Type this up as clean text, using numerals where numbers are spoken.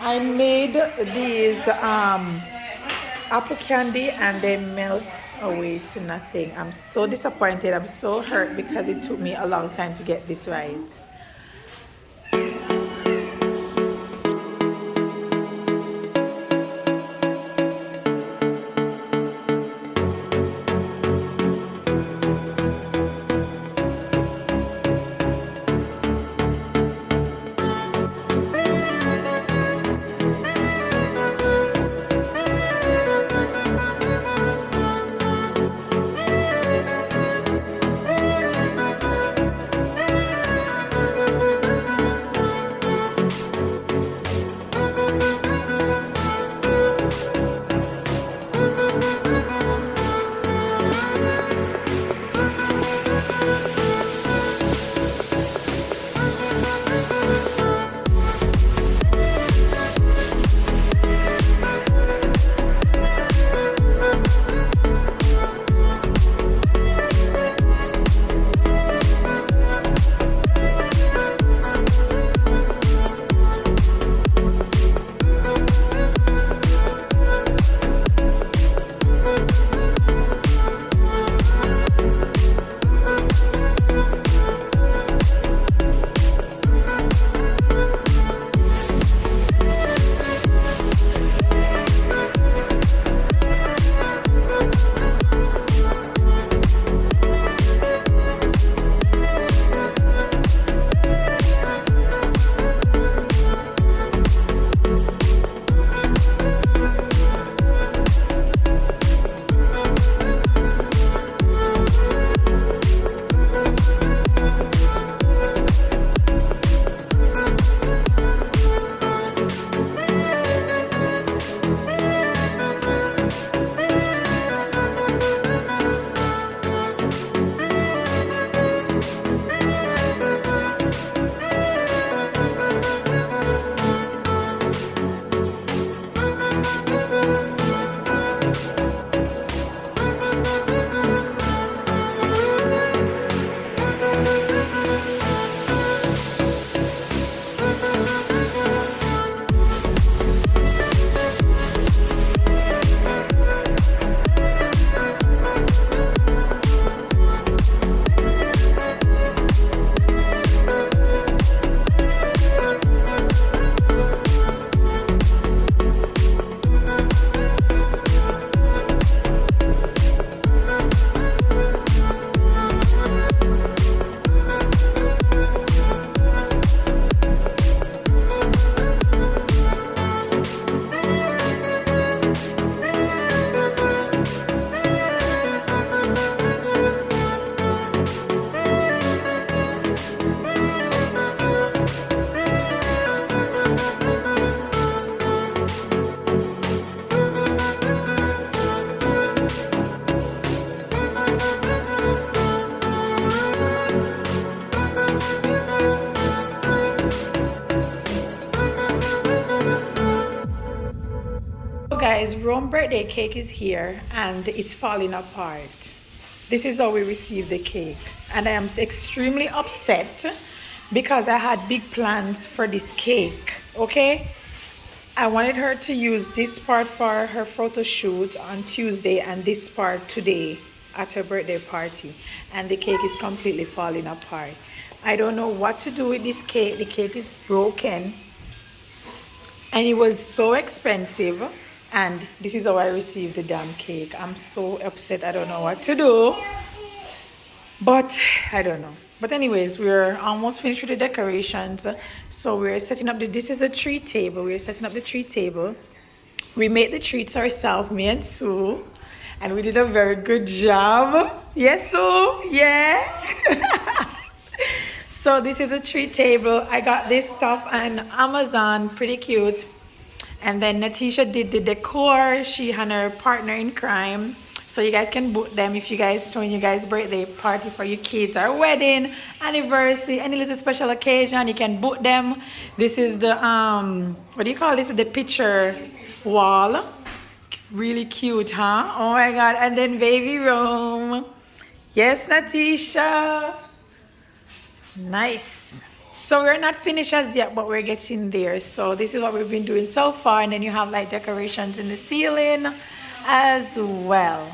I made these apple candy and they melt away to nothing. I'm so disappointed. I'm so hurt because it took me a long time to get this right. So guys, Rome birthday cake is here and it's falling apart. This is how we received the cake and I am extremely upset because I had big plans for this cake. Okay, I wanted her to use this part for her photo shoot on Tuesday and this part today at her birthday party, and the cake is completely falling apart. I don't know what to do with this cake. The cake is broken and it was so expensive, and this is how I received the damn cake. I'm so upset. I don't know what to do, but I don't know. But anyways, we're almost finished with the decorations. So we're setting up this is a treat table. We're setting up the treat table. We made the treats ourselves, me and Sue, and we did a very good job. Yes, Sue? Yeah. So this is a treat table. I got this stuff on Amazon, pretty cute. And then Natisha did the decor. She and her partner in crime. So you guys can book them if you guys throwing you guys birthday party for your kids or wedding, anniversary, any little special occasion, you can book them. This is the what do you call this? The picture wall. Really cute, huh? Oh my god. And then baby room. Yes, Natisha. Nice. So we're not finished as yet, but we're getting there. So this is what we've been doing so far. And then you have like decorations in the ceiling as well.